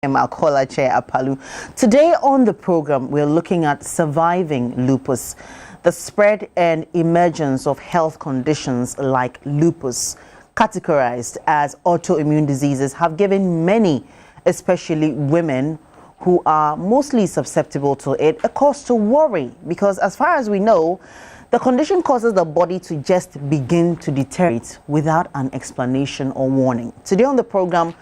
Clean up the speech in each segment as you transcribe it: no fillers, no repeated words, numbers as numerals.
Today on the program, we're looking at surviving lupus, the spread and emergence of health conditions like lupus, categorized as autoimmune diseases, have given many, especially women who are mostly susceptible to it, a cause to worry, because as far as we know, the condition causes the body to just begin to deteriorate without an explanation or warning. Today on the program,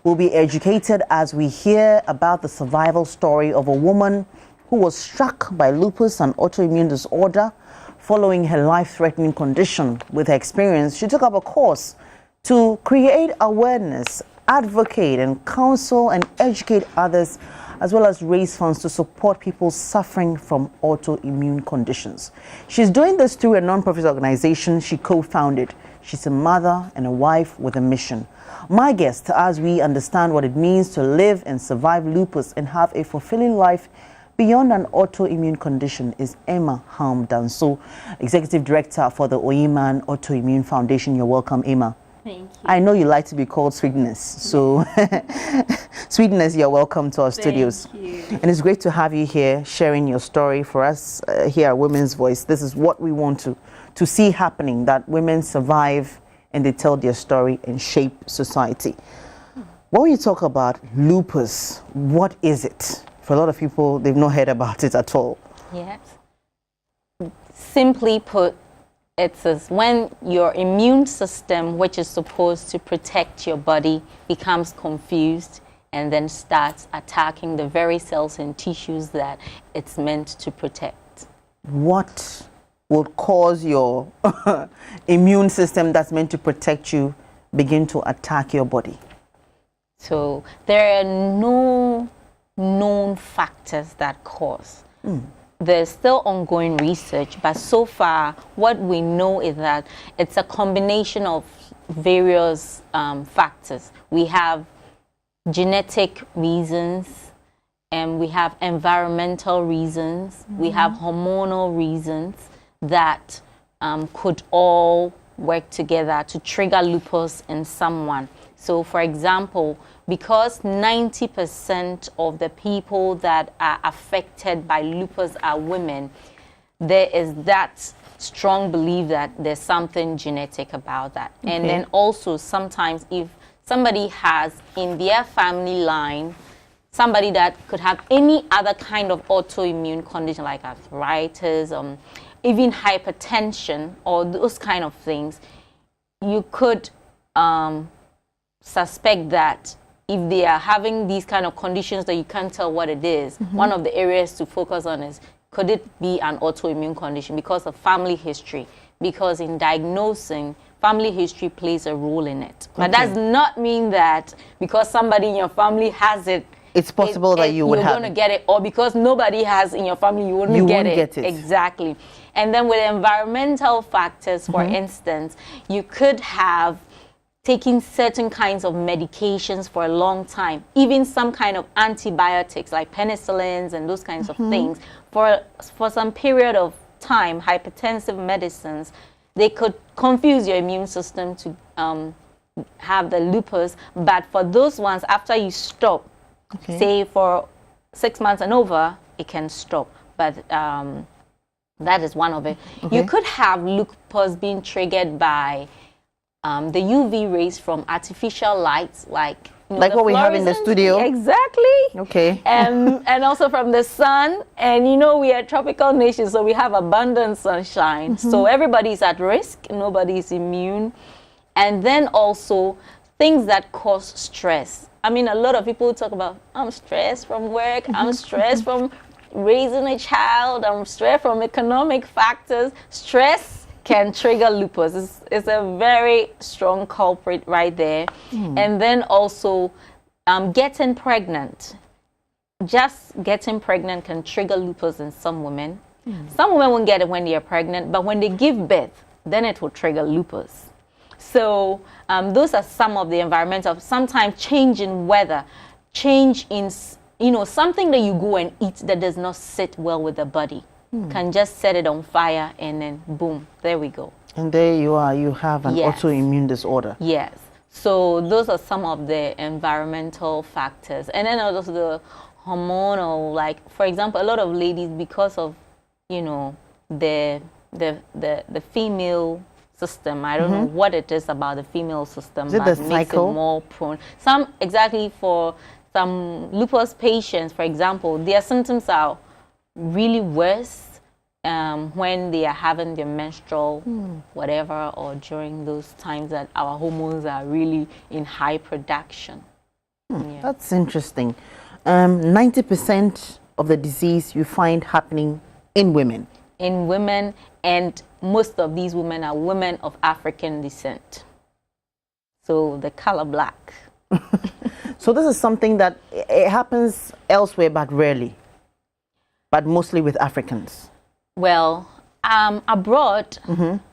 we'll be educated as we hear about the survival story of a woman who was struck by lupus, an autoimmune disorder, following her life-threatening condition. With her experience, she took up a course to create awareness, advocate and counsel and educate others, as well as raise funds to support people suffering from autoimmune conditions. She's doing this through a non-profit organization she co-founded. She's a mother and a wife with a mission. My guest, as we understand what it means to live and survive lupus and have a fulfilling life beyond an autoimmune condition, is Oyemam Danso, Executive Director for the Oyemam Autoimmune Foundation. You're welcome, Emma. Thank you. I know you like to be called Sweetness, so Sweetness, you're welcome to our studios. Thank you. And it's great to have you here sharing your story for us here at Women's Voice. This is what we want to see happening, that women survive and they tell their story and shape society. When you talk about lupus, what is it? For a lot of people, they've not heard about it at all. Yes. Simply put, it's when your immune system, which is supposed to protect your body, becomes confused and then starts attacking the very cells and tissues that it's meant to protect. What would cause your immune system that's meant to protect you begin to attack your body? So there are no known factors that cause. There's still ongoing research, but so far what we know is that it's a combination of various factors. We have genetic reasons, and we have environmental reasons, we have hormonal reasons that could all work together to trigger lupus in someone. So for example, because 90% of the people that are affected by lupus are women, there is that strong belief that there's something genetic about that. Okay. And then also sometimes if somebody has in their family line somebody that could have any other kind of autoimmune condition like arthritis, even hypertension or those kind of things, you could suspect that if they are having these kind of conditions that you can't tell what it is, one of the areas to focus on is, could it be an autoimmune condition because of family history? Because in diagnosing, family history plays a role in it. But that does not mean that because somebody in your family has it, it's possible that you would have. You're going to get it, or because nobody has in your family, you wouldn't get it. Exactly. And then with environmental factors, for instance, you could have taken certain kinds of medications for a long time, even some kind of antibiotics like penicillins and those kinds of things for some period of time, hypertensive medicines. They could confuse your immune system to have the lupus, but for those ones, after you stop, say for 6 months and over, it can stop. But that is one of it. You could have lupus being triggered by the UV rays from artificial lights, like what we have in the studio. Exactly. Okay. And also from the sun. And we are a tropical nation, so we have abundant sunshine. So everybody's at risk. Nobody's immune. And then also things that cause stress. I mean, a lot of people talk about, I'm stressed from work, I'm stressed from raising a child, I'm stressed from economic factors. Stress can trigger lupus. It's a very strong culprit right there. And then also getting pregnant. Just getting pregnant can trigger lupus in some women. Some women won't get it when they're pregnant, but when they give birth, then it will trigger lupus. So those are some of the environmental, sometimes change in weather, change in, something that you go and eat that does not sit well with the body can just set it on fire, and then boom, there we go. And there you are, you have an autoimmune disorder. Yes. So those are some of the environmental factors. And then also the hormonal, like, for example, a lot of ladies, because of, you know, the female system, I don't know what it is about the female system that makes it more prone. For some lupus patients, for example, their symptoms are really worse when they are having their menstrual whatever, or during those times that our hormones are really in high production. Yeah. That's interesting. 90% of the disease you find happening in women. In women, and most of these women are women of African descent. So the color black. So this is something that it happens elsewhere, but rarely, but mostly with Africans. Well, abroad,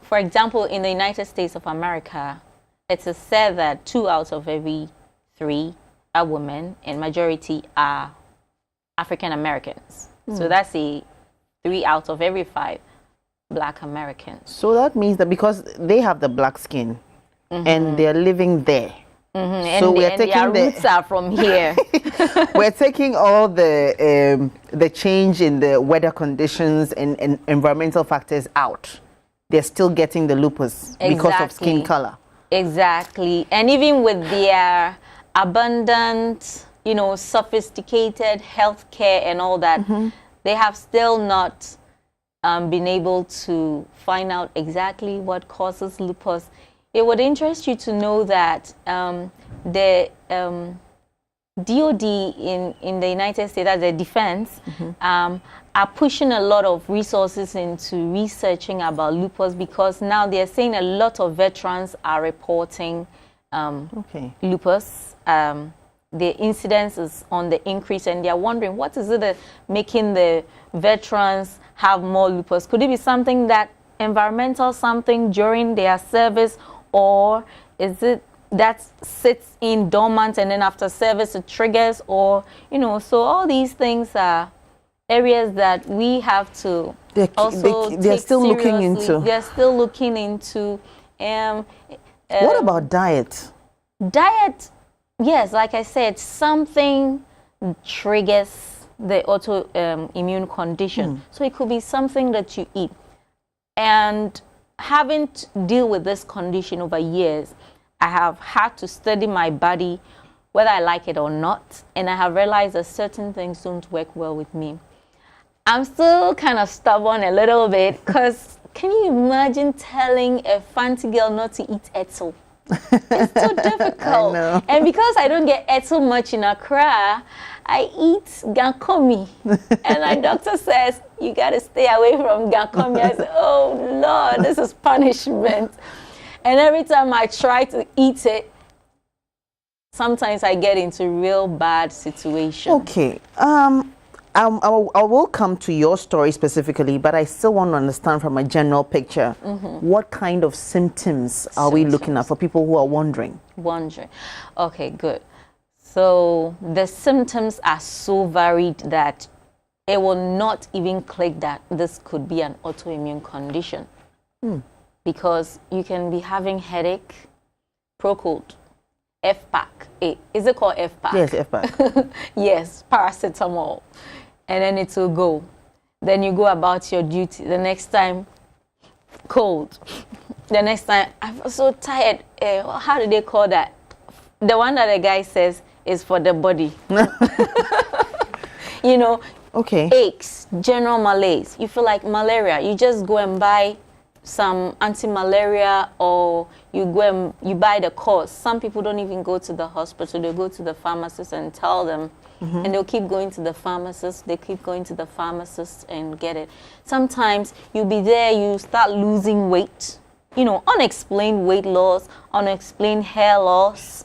for example, in the United States of America, it's said that 2 out of every 3 are women, and majority are African Americans. So that's 3 out of every 5 Black Americans. So that means that because they have the black skin and they're living there. So we're taking their roots are from here. We're taking all the change in the weather conditions and environmental factors out. They're still getting the lupus because of skin color. Exactly. And even with their abundant, you know, sophisticated healthcare and all that, they have still not been able to find out exactly what causes lupus. It would interest you to know that the DOD in the United States, as a defense, are pushing a lot of resources into researching about lupus, because now they're saying a lot of veterans are reporting lupus. The incidence is on the increase, and they're wondering, what is it that making the veterans have more lupus? Could it be something that environmental something during their service, or is it that sits in dormant and then after service it triggers? Or, you know, so all these things are areas that we have to they're still looking into. They're still looking into. What about diet? Diet, yes, like I said, something triggers the autoimmune condition. So it could be something that you eat. And having to deal with this condition over years, I have had to study my body, whether I like it or not, and I have realized that certain things don't work well with me. I'm still kind of stubborn a little bit, because can you imagine telling a fancy girl not to eat etzel? It's so difficult. And because I don't get etzel much in Accra, I eat gankomi. And my doctor says, you got to stay away from gankomi. I said, oh, Lord, this is punishment. And every time I try to eat it, sometimes I get into real bad situation. Okay. I will come to your story specifically, but I still want to understand from a general picture, what kind of symptoms are we looking at for people who are wondering? Okay, good. So the symptoms are so varied that it will not even click that this could be an autoimmune condition. Because you can be having headache, Procode, FPAC. Is it called FPAC? Yes, FPAC. Yes, paracetamol. And then it will go. Then you go about your duty. The next time, cold. The next time, I'm so tired. How do they call that? The one that the guy says is for the body. You know, aches, general malaise. You feel like malaria. You just go and buy some anti-malaria, or you go and you buy the course. Some people don't even go to the hospital. They go to the pharmacist and tell them, and they'll keep going to the pharmacist. They keep going to the pharmacist and get it. Sometimes you'll be there, you start losing weight, you know, unexplained weight loss, unexplained hair loss,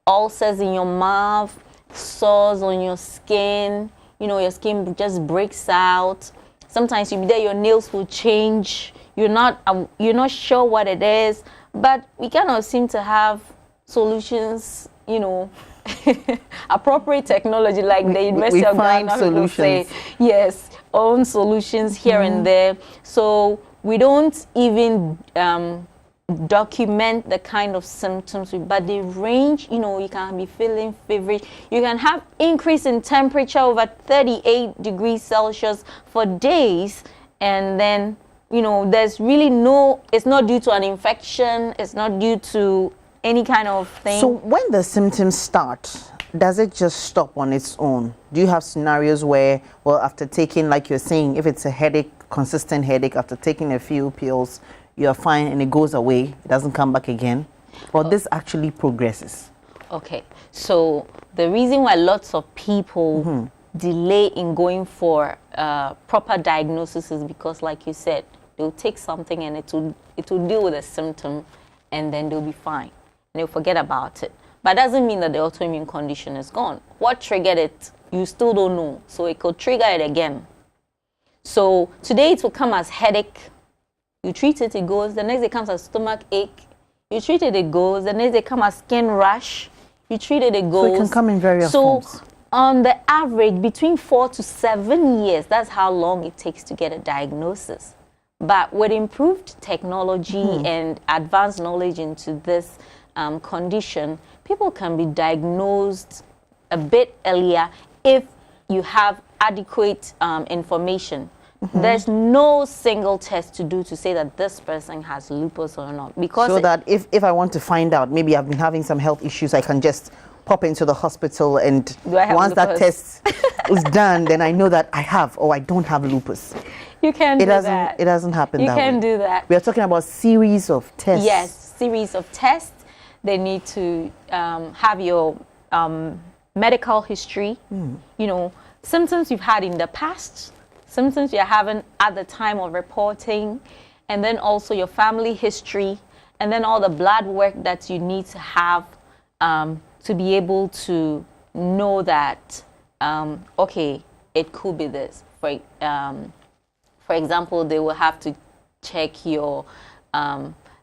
ulcers in your mouth, sores on your skin, you know, your skin just breaks out. Sometimes you'll be there, your nails will change. You're not sure what it is, but we cannot seem to have solutions, you know, appropriate technology like the University of Ghana people say. Yes, own solutions here and there. So we don't even document the kind of symptoms, but they range. You can be feeling feverish. You can have increase in temperature over 38 degrees Celsius for days, and then there's really it's not due to an infection, it's not due to any kind of thing. So when the symptoms start, does it just stop on its own? Do you have scenarios where, well, after taking, like you're saying, if it's a headache, consistent headache, after taking a few pills, you're fine and it goes away, it doesn't come back again? Or this actually progresses? Okay, so the reason why lots of people delay in going for proper diagnosis is because, like you said, they'll take something and it will deal with a symptom, and then they'll be fine and they'll forget about it. But that doesn't mean that the autoimmune condition is gone. What triggered it, you still don't know. So it could trigger it again. So today it will come as headache. You treat it, it goes. The next day it comes as stomach ache. You treat it, it goes. The next day it comes as skin rash. You treat it, it goes. So it can come in various forms. On the average, between 4 to 7 years, that's how long it takes to get a diagnosis. But with improved technology and advanced knowledge into this condition, people can be diagnosed a bit earlier if you have adequate information. There's no single test to do to say that this person has lupus or not. Because so that if I want to find out, maybe I've been having some health issues, I can just pop into the hospital, and once that test is done, then I know that I have or I don't have lupus. You can do that. It doesn't happen that way. You can do that. We are talking about series of tests. Yes, series of tests. They need to have your medical history, symptoms you've had in the past, symptoms you're having at the time of reporting, and then also your family history, and then all the blood work that you need to have to be able to know that, okay, it could be this. For example, they will have to check your,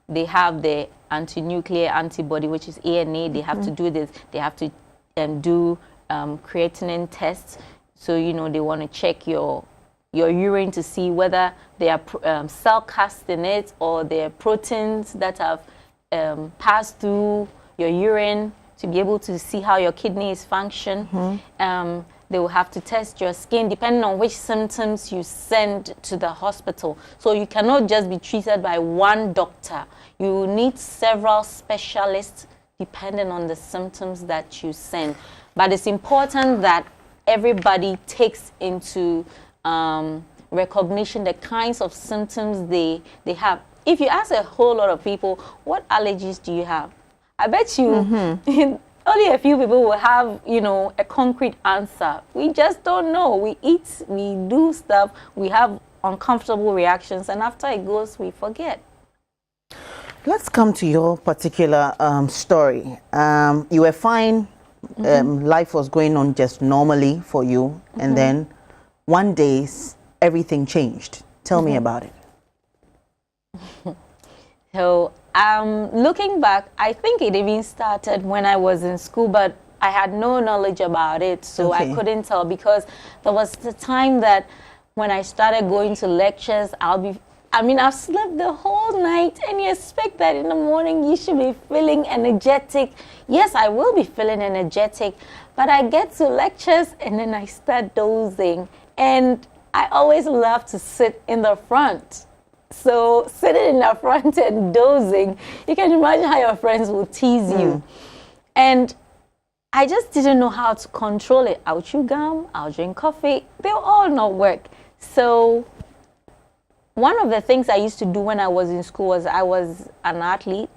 they have the anti-nuclear antibody, which is ANA. They have to do this. They have to do creatinine tests. So, they want to check your urine to see whether there are cell casts in it, or there are proteins that have passed through your urine to be able to see how your kidneys function. They will have to test your skin depending on which symptoms you send to the hospital. So you cannot just be treated by one doctor. You need several specialists depending on the symptoms that you send. But it's important that everybody takes into recognition the kinds of symptoms they have. If you ask a whole lot of people, what allergies do you have? I bet you only a few people will have, a concrete answer. We just don't know. We eat, we do stuff, we have uncomfortable reactions, and after it goes, we forget. Let's come to your particular story. You were fine. Life was going on just normally for you. And then one day, everything changed. Tell me about it. So, looking back, I think it even started when I was in school, but I had no knowledge about it, so I couldn't tell, because there was the time that when I started going to lectures, I've slept the whole night, and you expect that in the morning you should be feeling energetic. Yes, I will be feeling energetic, but I get to lectures and then I start dozing, and I always love to sit in the front. So sitting in the front and dozing, you can imagine how your friends will tease you. And I just didn't know how to control it. I would chew gum, I would drink coffee. They will all not work. So one of the things I used to do when I was in school was I was an athlete.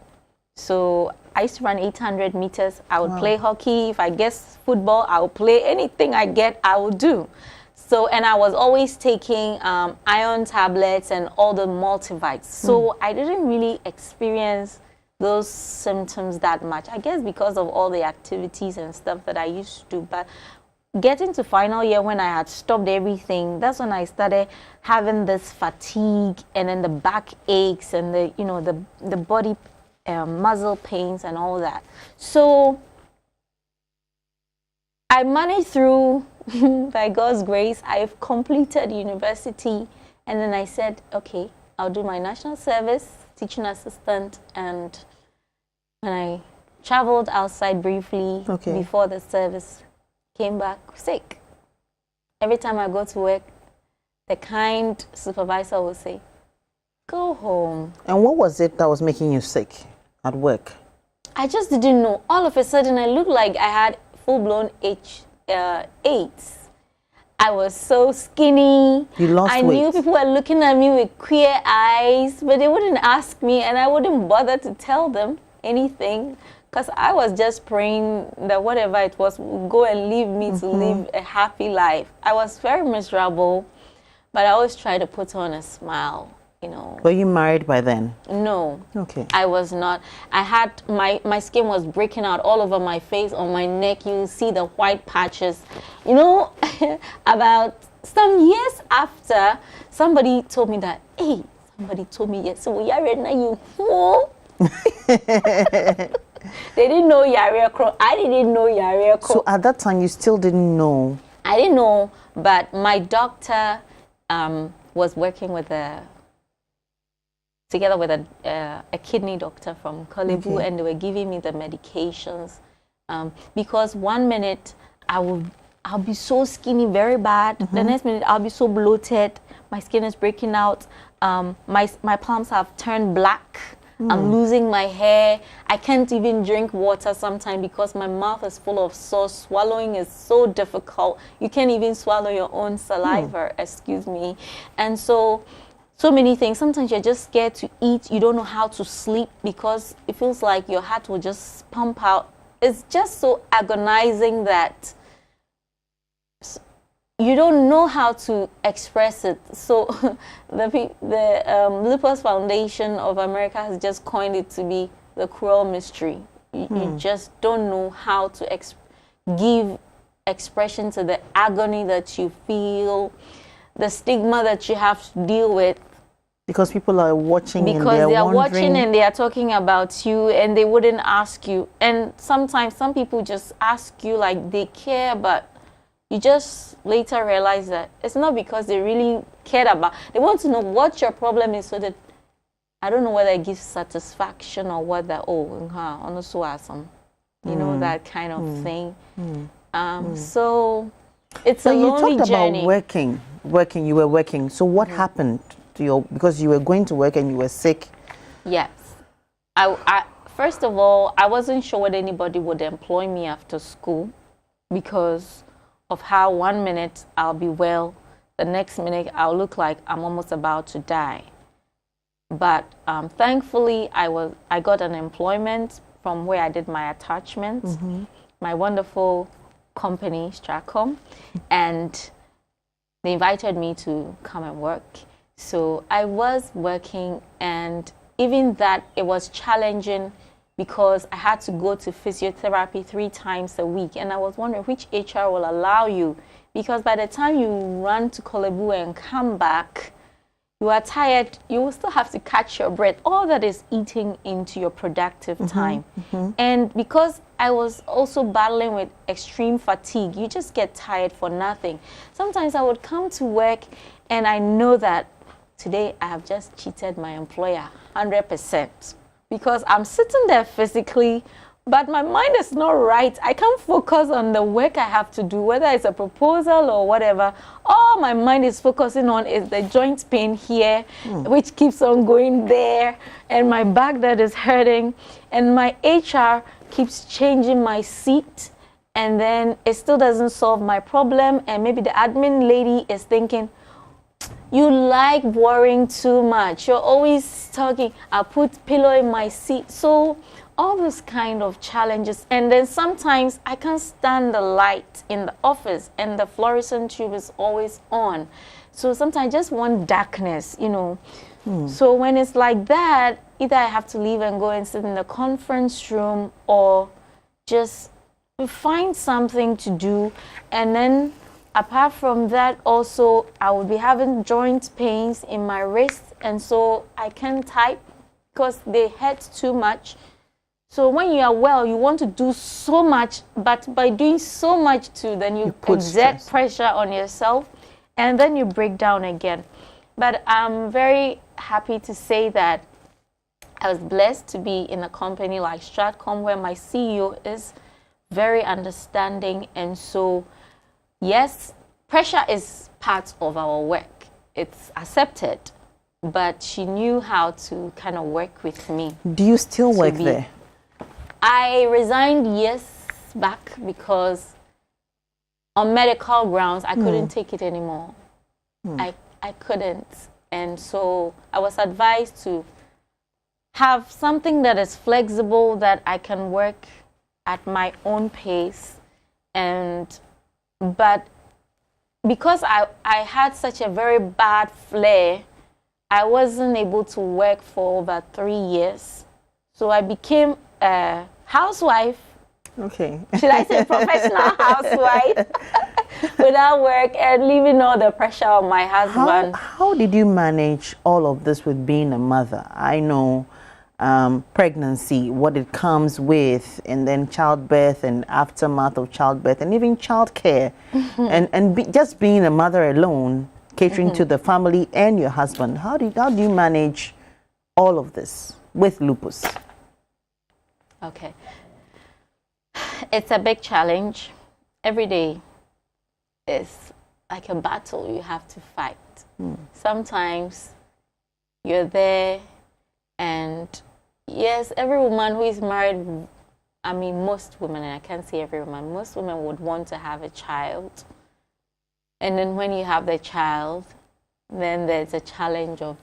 So I used to run 800 meters. I would play hockey. If I guess football, I would play. Anything I get, I would do. So, and I was always taking iron tablets and all the multivites. So I didn't really experience those symptoms that much. I guess because of all the activities and stuff that I used to do. But getting to final year, when I had stopped everything, that's when I started having this fatigue, and then the back aches, and the body muscle pains and all that. So I managed through. By God's grace, I've completed university, and then I said, okay, I'll do my national service, teaching assistant, and when I traveled outside briefly before the service, came back sick. Every time I go to work, the kind supervisor will say, go home. And what was it that was making you sick at work? I just didn't know. All of a sudden, I looked like I had full-blown AIDS. I was so skinny. You lost weight. I knew people were looking at me with queer eyes, but they wouldn't ask me, and I wouldn't bother to tell them anything, because I was just praying that whatever it was would go and leave me to live a happy life. I was very miserable, but I always try to put on a smile, you know. Were you married by then? No. Okay. I was not. I had, my skin was breaking out all over my face, on my neck. You see the white patches. You know, about some years after, somebody told me that, hey, somebody told me, yes, so you're ready now, you fool. They didn't know Yarea Crow. I didn't know Yarea Crow. So at that time, you still didn't know? I didn't know, but my doctor was working with together with a kidney doctor from Kolebu, and they were giving me the medications because 1 minute I'll be so skinny, very bad. The next minute I'll be so bloated. My skin is breaking out. My palms have turned black. I'm losing my hair. I can't even drink water sometimes because my mouth is full of sauce. Swallowing is so difficult. You can't even swallow your own saliva, excuse me. And so many things. Sometimes you're just scared to eat. You don't know how to sleep because it feels like your heart will just pump out. It's just so agonizing that you don't know how to express it. So the Lupus Foundation of America has just coined it to be the cruel mystery. You just don't know how to give expression to the agony that you feel, the stigma that you have to deal with. Because people are watching, because they are watching and they are talking about you, and they wouldn't ask you. And sometimes some people just ask you like they care, but you just later realize that it's not because they really cared about. They want to know what your problem is, so that I don't know whether it gives satisfaction or whether on the awesome, you know, that kind of thing. So it's a lonely journey. So you talked about working. You were working. So what happened to your? Because you were going to work and you were sick. Yes, I first of all, I wasn't sure whether anybody would employ me after school because of how 1 minute I'll be well, the next minute I'll look like I'm almost about to die. But thankfully, I got an employment from where I did my attachments, my wonderful company, Stracom, and they invited me to come and work. So I was working, and even that, it was challenging because I had to go to physiotherapy 3 times a week. And I was wondering which HR will allow you, because by the time you run to Kolebu and come back, you are tired. You will still have to catch your breath. All that is eating into your productive time. And because I was also battling with extreme fatigue, you just get tired for nothing. Sometimes I would come to work and I know that today I have just cheated my employer 100%. Because I'm sitting there physically, but my mind is not right. I can't focus on the work I have to do, whether it's a proposal or whatever. All my mind is focusing on is the joint pain here, which keeps on going there, and my back that is hurting. And my HR keeps changing my seat, and then it still doesn't solve my problem. And maybe the admin lady is thinking, you like worrying too much. You're always talking. I put pillow in my seat. So all those kind of challenges. And then sometimes I can't stand the light in the office and the fluorescent tube is always on. So sometimes I just want darkness, you know. So when it's like that, either I have to leave and go and sit in the conference room or just find something to do. And then apart from that, also, I would be having joint pains in my wrist, and so I can't type because they hurt too much. So when you are well, you want to do so much, but by doing so much too, then you exert pressure on yourself, and then you break down again. But I'm very happy to say that I was blessed to be in a company like Stratcom where my CEO is very understanding. And so, yes, pressure is part of our work. It's accepted. But she knew how to kind of work with me. Do you still work there? I resigned years back because on medical grounds, I couldn't take it anymore. I couldn't. And so I was advised to have something that is flexible, that I can work at my own pace. But because I had such a very bad flare, I wasn't able to work for over 3 years. So I became a housewife. Okay. Should I say professional housewife? Without work and leaving all the pressure on my husband. How did you manage all of this with being a mother? I know pregnancy, what it comes with, and then childbirth and aftermath of childbirth, and even childcare, and just being a mother alone, catering to the family and your husband. How do you manage all of this with lupus? Okay. It's a big challenge. Every day is like a battle you have to fight. Sometimes you're there, and yes, every woman who is married, I mean most women, and I can't say every woman, most women would want to have a child. And then when you have the child, then there's a challenge of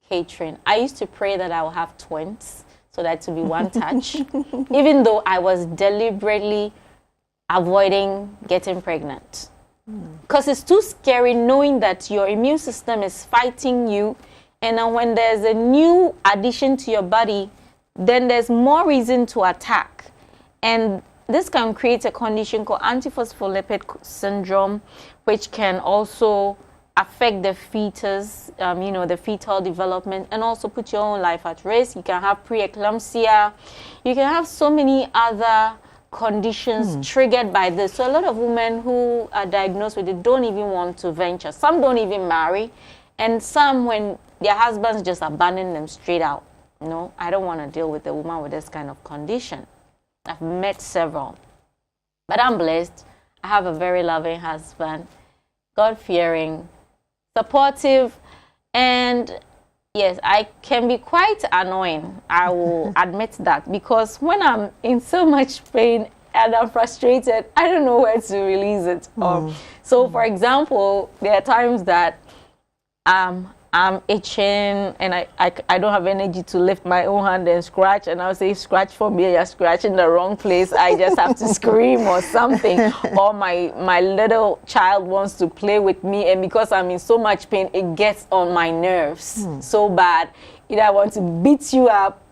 catering. I used to pray that I will have twins, so that to be one touch, even though I was deliberately avoiding getting pregnant. Because it's too scary knowing that your immune system is fighting you, and then when there's a new addition to your body, then there's more reason to attack. And this can create a condition called antiphospholipid syndrome, which can also affect the fetus, the fetal development, and also put your own life at risk. You can have preeclampsia. You can have so many other conditions triggered by this. So a lot of women who are diagnosed with it don't even want to venture. Some don't even marry, and some, when their husbands just abandon them straight out. No, I don't want to deal with a woman with this kind of condition. I've met several, but I'm blessed. I have a very loving husband, God-fearing, supportive, and yes, I can be quite annoying. I will admit that, because when I'm in so much pain and I'm frustrated, I don't know where to release it. So, for example, there are times that I'm itching and I don't have energy to lift my own hand and scratch, and I'll say, scratch for me, you're scratching the wrong place. I just have to scream or something. Or my little child wants to play with me, and because I'm in so much pain, it gets on my nerves so bad. Either I want to beat you up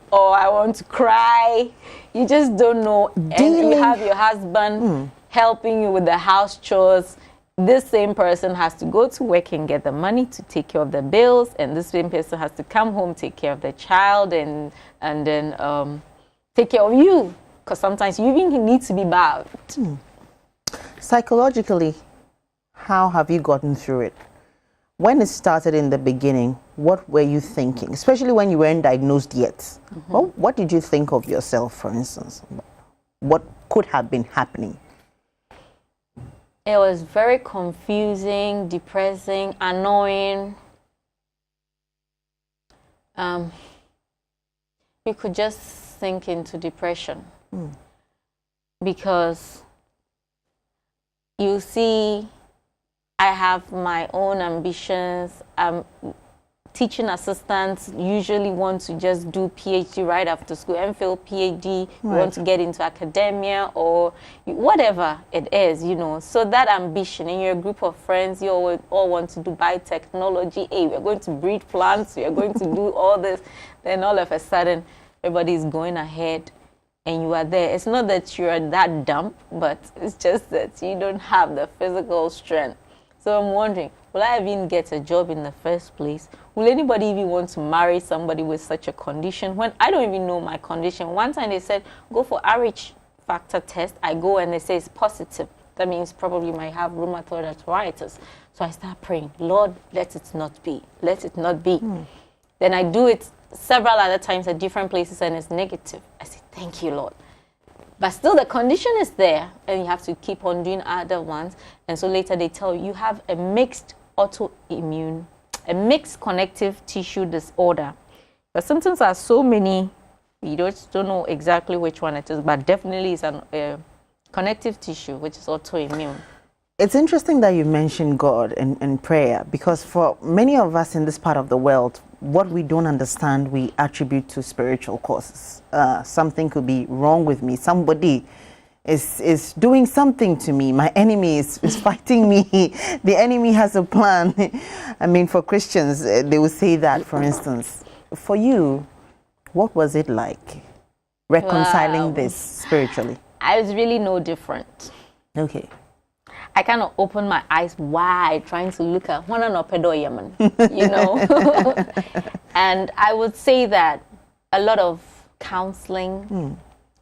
or I want to cry. You just don't know. And you have your husband helping you with the house chores. This same person has to go to work and get the money to take care of the bills, and this same person has to come home, take care of the child, and then take care of you, because sometimes you even need to be bathed. Psychologically, how have you gotten through it? When it started in the beginning, what were you thinking, especially when you weren't diagnosed yet? Well, what did you think of yourself, for instance? What could have been happening? It was very confusing, depressing, annoying. You could just sink into depression because you see, I have my own ambitions. Teaching assistants usually want to just do PhD right after school, MPhil, PhD, you want to get into academia or whatever it is, So that ambition, in your group of friends, you all want to do biotechnology. Hey, we're going to breed plants, we are going to do all this. Then all of a sudden, everybody's going ahead and you are there. It's not that you're that dumb, but it's just that you don't have the physical strength. So I'm wondering, will I even get a job in the first place? Will anybody even want to marry somebody with such a condition when I don't even know my condition? One time they said, go for RH factor test. I go and they say it's positive. That means probably might have rheumatoid arthritis. So I start praying, Lord, let it not be. Let it not be. Then I do it several other times at different places and it's negative. I say, thank you, Lord. But still the condition is there and you have to keep on doing other ones. And so later they tell you have a mixed autoimmune, a mixed connective tissue disorder. The symptoms are so many, we don't know exactly which one it is, but definitely it's a connective tissue, which is autoimmune. It's interesting that you mentioned God and prayer, because for many of us in this part of the world, what we don't understand, we attribute to spiritual causes. Something could be wrong with me. Somebody is doing something to me. My enemy is fighting me. The enemy has a plan. I mean, for Christians, they will say that, for instance. For you, what was it like reconciling this spiritually? I was really no different. Okay. I kind of opened my eyes wide, trying to look at one and Oyemam, you know. And I would say that a lot of counseling,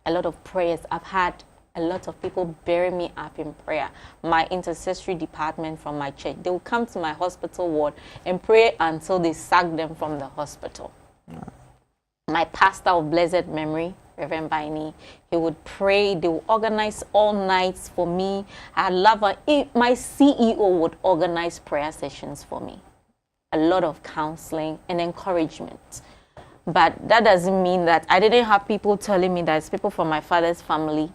a lot of prayers. I've had a lot of people bury me up in prayer. My intercessory department from my church, they will come to my hospital ward and pray until they sack them from the hospital. My pastor of blessed memory, Reverend Baini, he would pray. They would organize all nights for me. I love it. My CEO would organize prayer sessions for me. A lot of counseling and encouragement. But that doesn't mean that I didn't have people telling me that it's people from my father's family,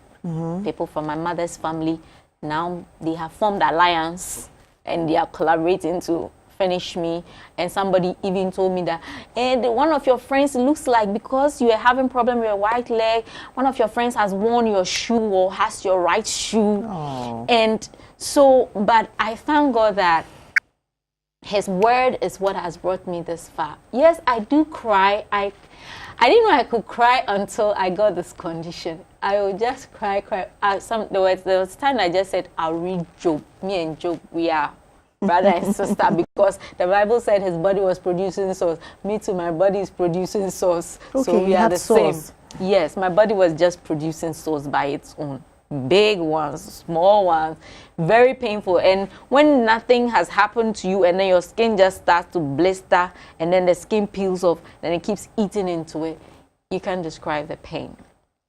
people from my mother's family. Now they have formed alliance and they are collaborating to finish me. And somebody even told me that, one of your friends looks like, because you are having problem with your right leg, one of your friends has worn your shoe or has your right shoe. Oh. And so, but I thank God that His word is what has brought me this far. Yes, I do cry. I didn't know I could cry until I got this condition. I would just cry. There was time I just said, I'll read Job. Me and Job, we are brother and sister, because the Bible said his body was producing sauce. Me too, my body is producing sauce. Okay, so we are the sauce. same. Yes, my body was just producing sauce by its own. Big ones, small ones, very painful. And when nothing has happened to you and then your skin just starts to blister and then the skin peels off and it keeps eating into it, you can't describe the pain.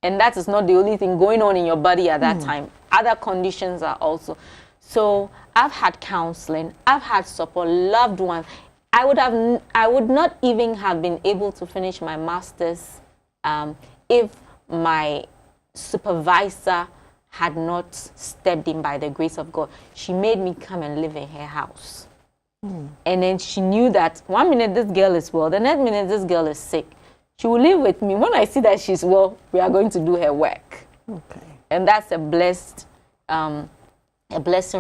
And that is not the only thing going on in your body at that time. Other conditions are also. So I've had counseling, I've had support, loved ones. I would not even have been able to finish my master's if my supervisor had not stepped in by the grace of God. She made me come and live in her house. And then she knew that 1 minute this girl is well, the next minute this girl is sick. She will live with me. When I see that she's well, we are going to do her work. Okay. And that's a blessing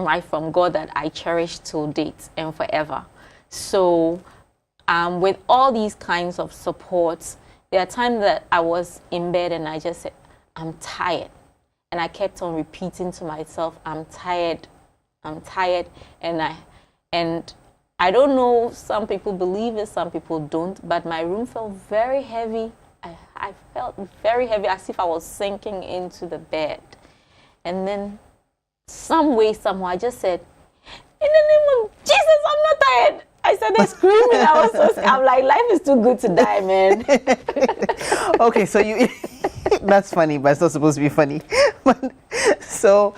right from God that I cherish till date and forever. So with all these kinds of supports, there are times that I was in bed and I just said, I'm tired. And I kept on repeating to myself, I'm tired. And I don't know, some people believe it, some people don't, but my room felt very heavy. I felt very heavy, as if I was sinking into the bed. And then some way, somehow, I just said, in the name of Jesus, I'm not tired. I started screaming. I was so scared. I'm like, life is too good to die, man. Okay, so you, that's funny, but it's not supposed to be funny. So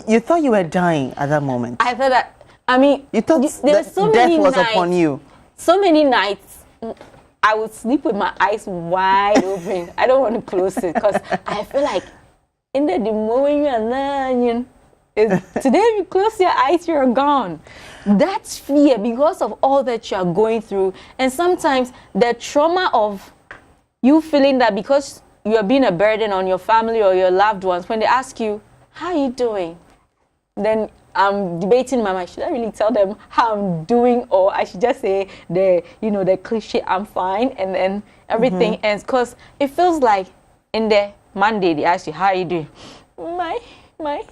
you thought you were dying at that moment? I thought that, I mean, you thought there's so death many was nights, upon you. So many nights, I would sleep with my eyes wide open. I don't want to close it because I feel like in the moment you are lying, today if you close your eyes, you're gone. That's fear because of all that you are going through. And sometimes the trauma of you feeling that because you are being a burden on your family or your loved ones, when they ask you, how are you doing? Then I'm debating in my mind, should I really tell them how I'm doing, or I should just say the cliche, I'm fine, and then everything ends. Because it feels like in the Monday they ask you, how are you doing? My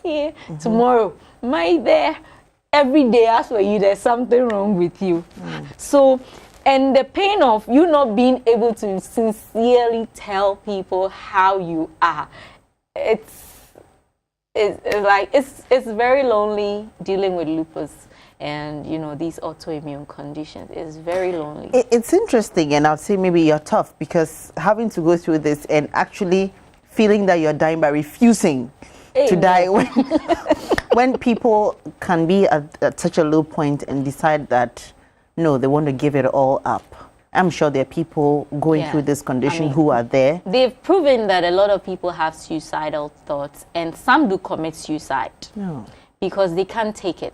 here. Tomorrow, my there. Every day ask for you, there's something wrong with you. So, and the pain of you not being able to sincerely tell people how you are, it's it's very lonely dealing with lupus and these autoimmune conditions. Is very lonely. It's interesting, and I'd say maybe you're tough because having to go through this and actually feeling that you're dying by refusing to die when people can be at such a low point and decide that no, they want to give it all up. I'm sure there are people going through this condition who are there. They've proven that a lot of people have suicidal thoughts, and some do commit suicide because they can't take it.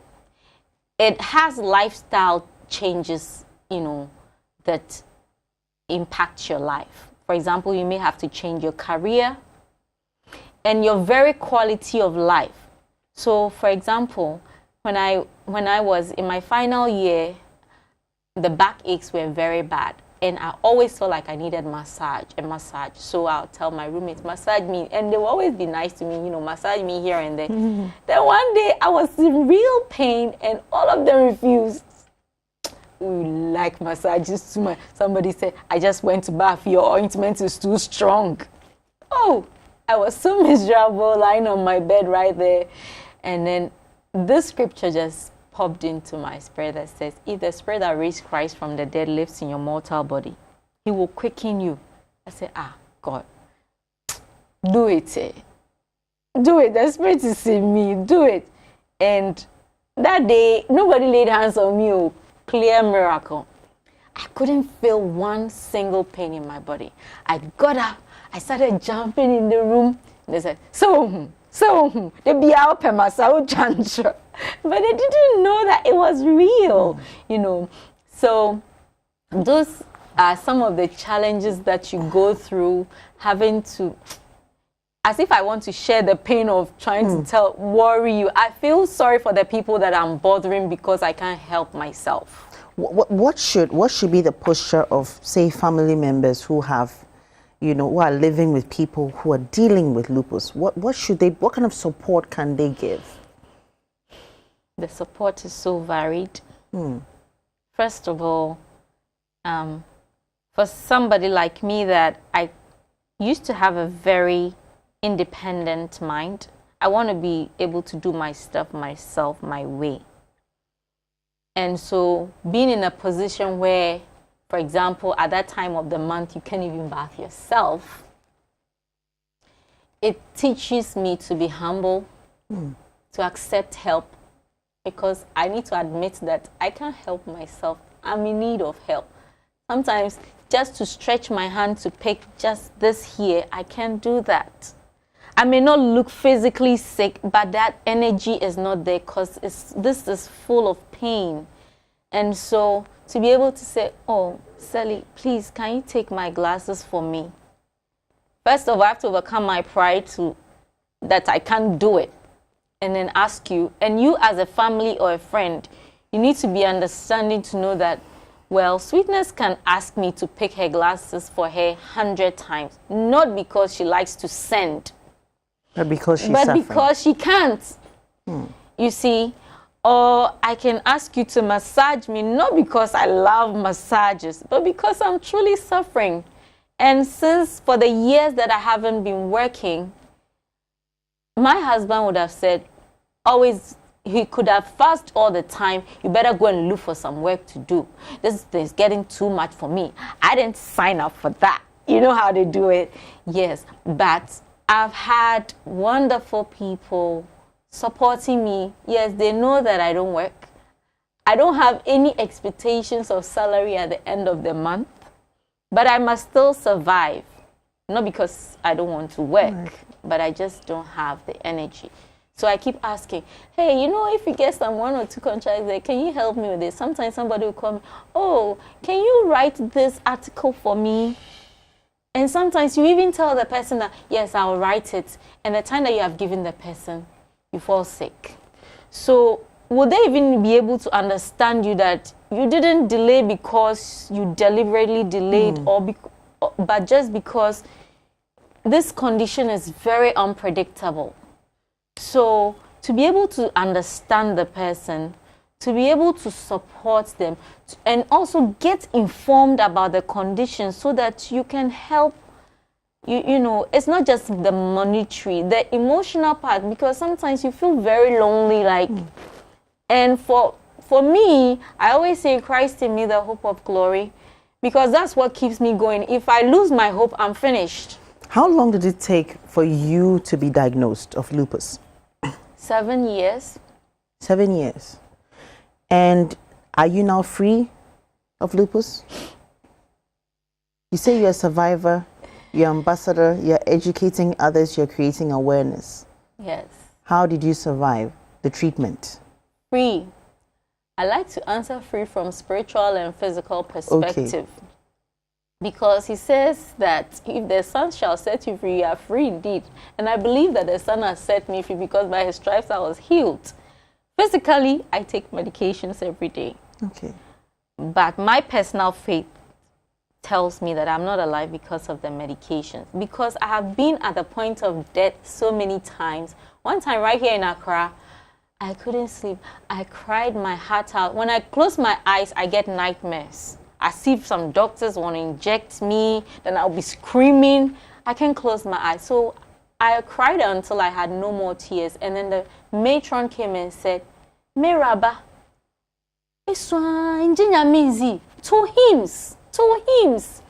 It has lifestyle changes, that impact your life. For example, you may have to change your career and your very quality of life. So, for example, when I was in my final year, the back aches were very bad. And I always felt like I needed massage. So I'll tell my roommates, massage me. And they will always be nice to me, massage me here and there. Mm-hmm. Then one day I was in real pain and all of them refused. We like massages too much. Somebody said, I just went to bath. Your ointment is too strong. Oh, I was so miserable lying on my bed right there. And then this scripture just popped into my spirit that says, if the spirit that raised Christ from the dead lives in your mortal body, he will quicken you. I said, God, do it. Do it. The spirit is in me. Do it. And that day, nobody laid hands on me. Clear miracle. I couldn't feel one single pain in my body. I got up. I started jumping in the room. They said, so they be out per myself, but they didn't know that it was real, So those are some of the challenges that you go through, having to, as if I want to share the pain of trying to worry you. I feel sorry for the people that I'm bothering because I can't help myself. What should be the posture of, say, family members who have, who are living with people who are dealing with lupus? What kind of support can they give? The support is so varied. First of all, for somebody like me that I used to have a very independent mind, I want to be able to do my stuff myself, my way. And so being in a position where, for example, at that time of the month, you can't even bath yourself, it teaches me to be humble, to accept help, because I need to admit that I can't help myself. I'm in need of help. Sometimes just to stretch my hand to pick just this here, I can't do that. I may not look physically sick, but that energy is not there because this is full of pain. And so to be able to say, oh, Sally, please, can you take my glasses for me? First of all, I have to overcome my pride that I can't do it. And then ask you, and you as a family or a friend, you need to be understanding to know that, well, Sweetness can ask me to pick her glasses for her 100 times, not because she likes to send, but because she's suffering. Because she can't. You see, or I can ask you to massage me, not because I love massages, but because I'm truly suffering. And since for the years that I haven't been working, my husband would have said, always, he could have fasted all the time. You better go and look for some work to do. This is getting too much for me. I didn't sign up for that. You know how to do it. Yes, but I've had wonderful people supporting me. Yes, they know that I don't work. I don't have any expectations of salary at the end of the month, but I must still survive. Not because I don't want to work, but I just don't have the energy. So I keep asking, hey, if you get some 1 or 2 contracts there, can you help me with this? Sometimes somebody will call me, oh, can you write this article for me? And sometimes you even tell the person that, yes, I'll write it. And the time that you have given the person, you fall sick. So would they even be able to understand you that you didn't delay because you deliberately delayed, but just because this condition is very unpredictable? So to be able to understand the person, to be able to support them, and also get informed about the condition so that you can help you know, it's not just the monetary, the emotional part, because sometimes you feel very lonely, like, and for me, I always say Christ in me, the hope of glory, because that's what keeps me going. If I lose my hope, I'm finished. How long did it take for you to be diagnosed of lupus? 7 years. 7 years. And are you now free of lupus? You say you're a survivor, you're an ambassador, you're educating others, you're creating awareness. Yes. How did you survive the treatment? Free. I like to answer free from spiritual and physical perspective. Okay. Because he says that if the Son shall set you free, you are free indeed. And I believe that the Son has set me free because by his stripes I was healed. Physically, I take medications every day. Okay. But my personal faith tells me that I'm not alive because of the medications. Because I have been at the point of death so many times. One time right here in Accra, I couldn't sleep. I cried my heart out. When I close my eyes, I get nightmares. As if some doctors want to inject me, then I'll be screaming. I can't close my eyes. So I cried until I had no more tears. And then the matron came and said, Miraba, two hymns.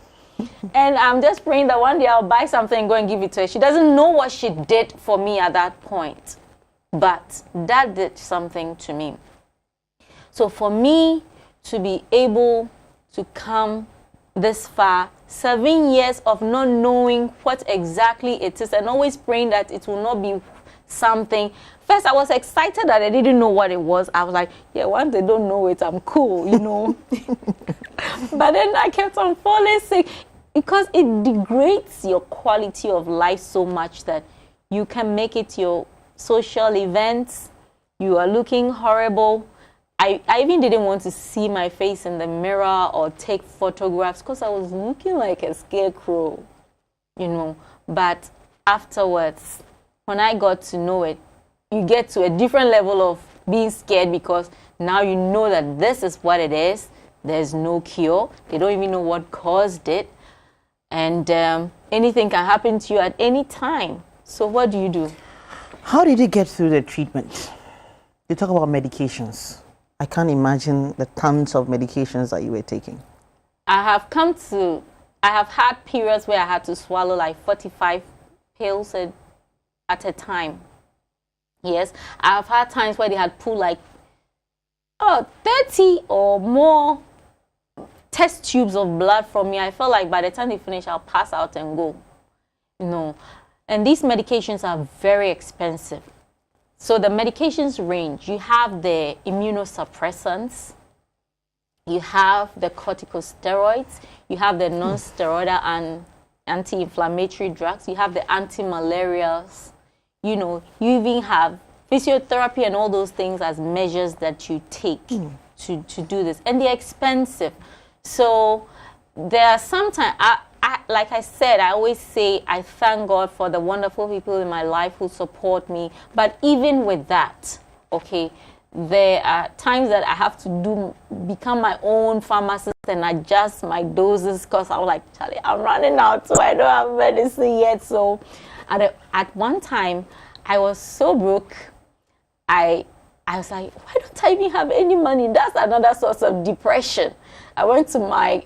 And I'm just praying that one day I'll buy something and go and give it to her. She doesn't know what she did for me at that point. But that did something to me. So for me to be able to come this far, 7 years of not knowing what exactly it is and always praying that it will not be something. First, I was excited that I didn't know what it was. I was like, yeah, once they don't know it, I'm cool, you know. But then I kept on falling sick because it degrades your quality of life so much that you can make it your social events. You are looking horrible. I even didn't want to see my face in the mirror or take photographs because I was looking like a scarecrow, you know. But afterwards, when I got to know it, you get to a different level of being scared because now you know that this is what it is. There's no cure. They don't even know what caused it. And anything can happen to you at any time. So what do you do? How did you get through the treatment? You talk about medications. I can't imagine the tons of medications that you were taking. I have had periods where I had to swallow like 45 pills at a time. Yes, I've had times where they had pulled like 30 or more test tubes of blood from me. I felt like by the time they finish, I'll pass out and go. You know, and these medications are very expensive. So the medications range. You have the immunosuppressants, you have the corticosteroids, you have the non-steroidal and anti-inflammatory drugs, you have the anti-malarials, you know, you even have physiotherapy and all those things as measures that you take to do this. And they're expensive. So there are sometimes, like I said, I always say I thank God for the wonderful people in my life who support me. But even with that, okay, there are times that I have to become my own pharmacist and adjust my doses because I was like, Charlie, I'm running out, so I don't have medicine yet. So at one time, I was so broke. I was like, why don't I even have any money? That's another source of depression. I went to my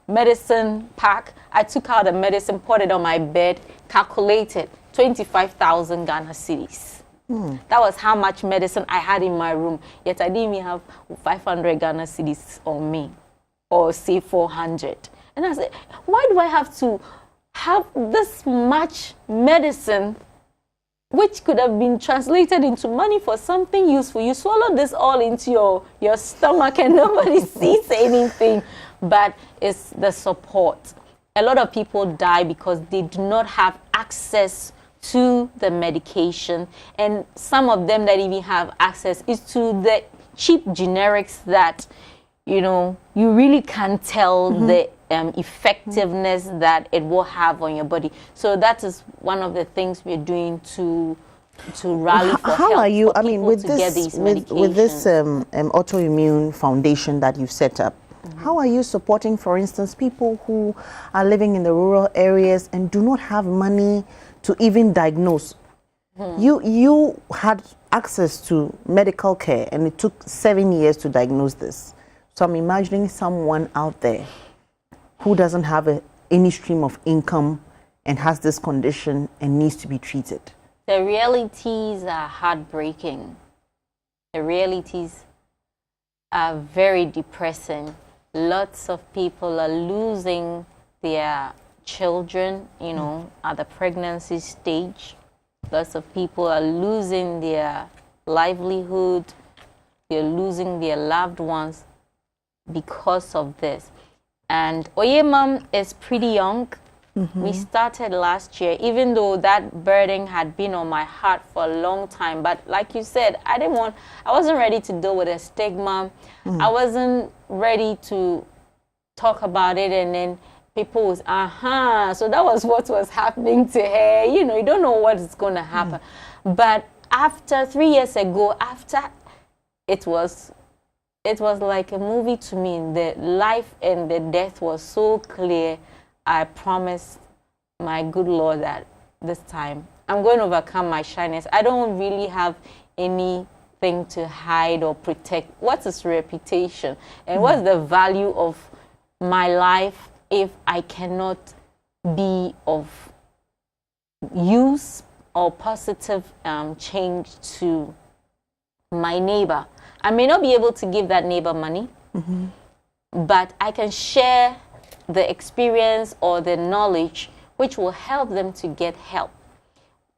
medicine pack. I took out the medicine, put it on my bed, calculated 25,000 Ghana cedis. That was how much medicine I had in my room. Yet I didn't even have 500 Ghana cedis on me, or say 400. And I said, why do I have to have this much medicine, which could have been translated into money for something useful? You swallow this all into your stomach and nobody sees anything. But it's the support. A lot of people die because they do not have access to the medication. And some of them that even have access is to the cheap generics that, you know, you really can't tell the effectiveness that it will have on your body. So that is one of the things we're doing to rally for help. How are you? I mean, with this autoimmune foundation that you've set up, How are you supporting, for instance, people who are living in the rural areas and do not have money to even diagnose? You had access to medical care and it took 7 years to diagnose this. So I'm imagining someone out there who doesn't have any stream of income and has this condition and needs to be treated. The realities are heartbreaking. The realities are very depressing. Lots of people are losing their children, you know, at the pregnancy stage. Lots of people are losing their livelihood. They're losing their loved ones because of this. And Oyemam is pretty young. We started last year, even though that burden had been on my heart for a long time. But like you said, I wasn't ready to deal with a stigma. I wasn't ready to talk about it, and then people was, so that was what was happening to her. You know, you don't know what is going to happen. But after 3 years ago, after it was like a movie to me. The life and the death was so clear. I promised my good Lord that this time I'm going to overcome my shyness. I don't really have anything to hide or protect. What's his reputation? And what's the value of my life if I cannot be of use or positive change to my neighbor? I may not be able to give that neighbor money, but I can share the experience or the knowledge which will help them to get help.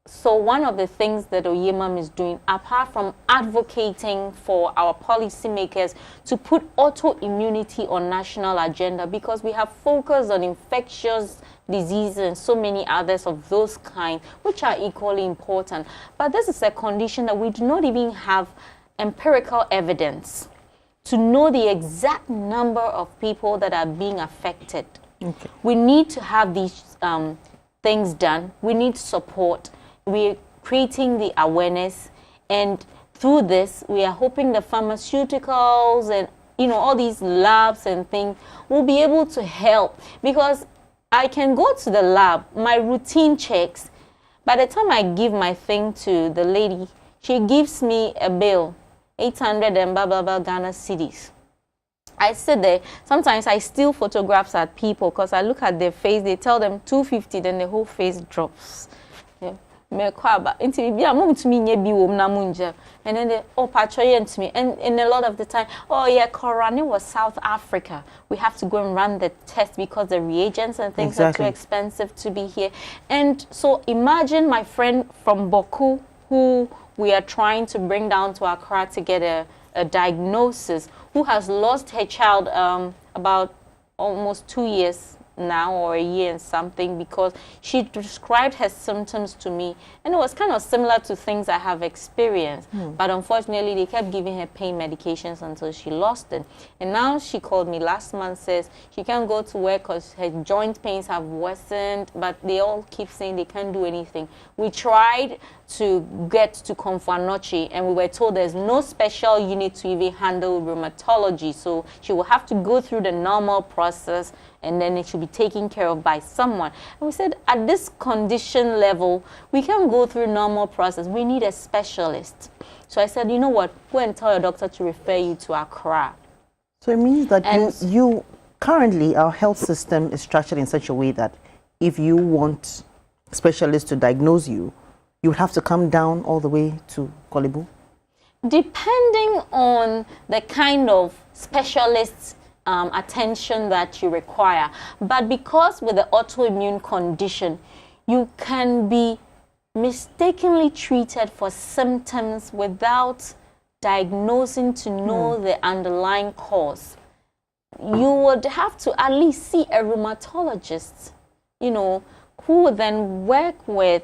So one of the things that Oyemam is doing, apart from advocating for our policymakers to put autoimmunity on national agenda, because we have focused on infectious diseases and so many others of those kind, which are equally important. But this is a condition that we do not even have empirical evidence to know the exact number of people that are being affected. Okay. We need to have these things done. We need support. We're creating the awareness, and through this, we are hoping the pharmaceuticals and all these labs and things will be able to help, because I can go to the lab, my routine checks. By the time I give my thing to the lady, she gives me a bill. 800 and blah, blah, blah Ghana cedis. I sit there. Sometimes I steal photographs at people because I look at their face. They tell them 250, then the whole face drops. Yeah. And then they, to me. And a lot of the time, oh yeah, Corona was South Africa. We have to go and run the test because the reagents and things are too expensive to be here. And so imagine my friend from Boku, who we are trying to bring down to Accra to get a diagnosis, who has lost her child about almost 2 years now, or a year and something, because she described her symptoms to me, and it was kind of similar to things I have experienced. But unfortunately, they kept giving her pain medications until she lost it. And now she called me last month, says she can't go to work because her joint pains have worsened, but they all keep saying they can't do anything. We tried to get to Konfanochi, and we were told there's no special unit to even handle rheumatology, so she will have to go through the normal process, and then it should be taken care of by someone. And we said, at this condition level, we can't go through normal process. We need a specialist. So I said, you know what? Go and tell your doctor to refer you to Accra. So it means that you currently, our health system is structured in such a way that if you want specialists to diagnose you, you would have to come down all the way to Kolibu? Depending on the kind of specialists attention that you require. But because with the autoimmune condition, you can be mistakenly treated for symptoms without diagnosing to know the underlying cause. You would have to at least see a rheumatologist, who would then work with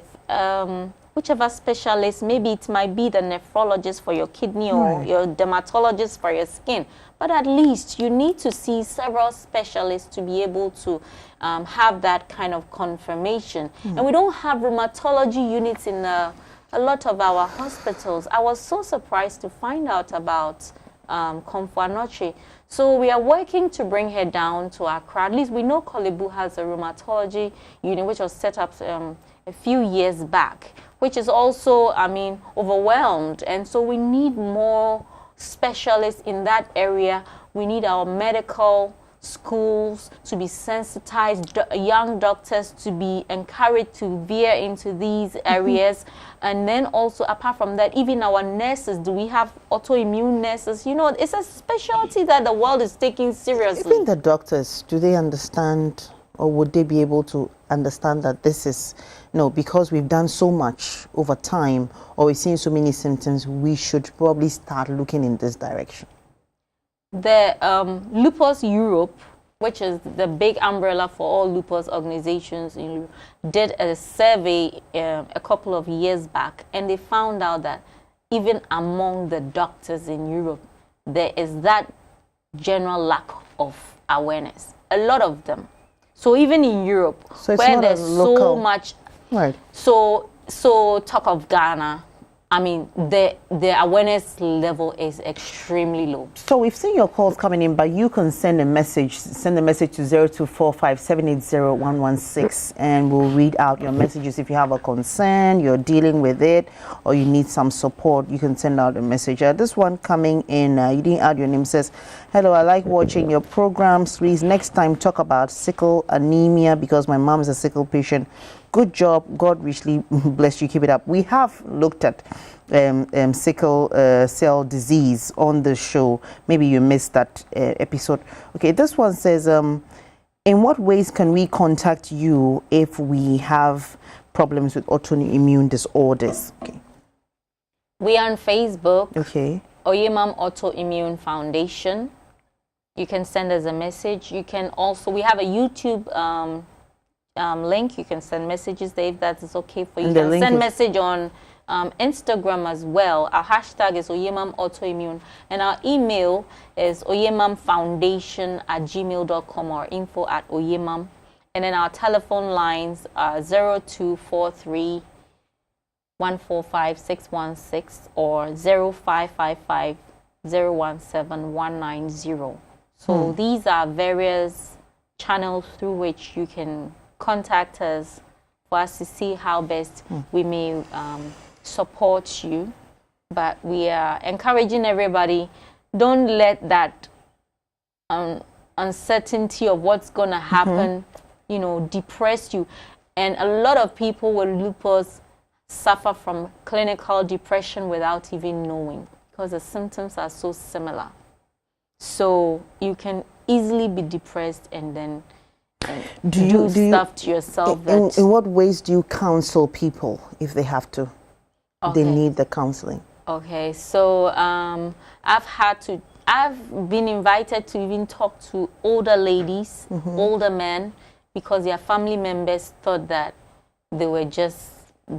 whichever specialist. Maybe it might be the nephrologist for your kidney or your dermatologist for your skin. But at least you need to see several specialists to be able to have that kind of confirmation. And we don't have rheumatology units in a lot of our hospitals. I was so surprised to find out about Comfort. So we are working to bring her down to Accra. At least we know Kolebu has a rheumatology unit which was set up a few years back, which is also, overwhelmed. And so we need more specialists in that area. We need our medical schools to be sensitized, young doctors to be encouraged to veer into these areas. And then also, apart from that, even our nurses, do we have autoimmune nurses? You know, it's a specialty that the world is taking seriously. Even the doctors, do they understand, or would they be able to understand that this is, because we've done so much over time, or we've seen so many symptoms, we should probably start looking in this direction? The Lupus Europe, which is the big umbrella for all lupus organizations in Europe, did a survey a couple of years back, and they found out that even among the doctors in Europe, there is that general lack of awareness. A lot of them. So even in Europe, so where there's so much, right? So talk of Ghana, the awareness level is extremely low. So we've seen your calls coming in, but you can send a message. Send a message to 0245-780-116, and we'll read out your messages. If you have a concern, you're dealing with it, or you need some support, you can send out a message. This one coming in, you didn't add your name, says, hello, I like watching your programs. Please, next time talk about sickle anemia, because my mom is a sickle patient. Good job. God richly bless you. Keep it up. We have looked at sickle cell disease on the show. Maybe you missed that episode. Okay, this one says, in what ways can we contact you if we have problems with autoimmune disorders? Okay. We are on Facebook. Okay. Oyemam Autoimmune Foundation. You can send us a message. You can also, we have a YouTube link. You can send messages there if that is okay for you. You can send message on Instagram as well. Our hashtag is oyemamautoimmune, and our email is oyemamfoundation@gmail.com or info@oyemam. And then our telephone lines are 0243 145 616 or 0555 017 190. So these are various channels through which you can contact us for us to see how best we may support you. But we are encouraging everybody, don't let that uncertainty of what's going to happen, depress you. And a lot of people with lupus suffer from clinical depression without even knowing, because the symptoms are so similar. So you can easily be depressed and then do stuff to yourself. In what ways do you counsel people if they have to? Okay. They need the counseling. Okay, so I've been invited to even talk to older ladies, older men, because their family members thought that they were just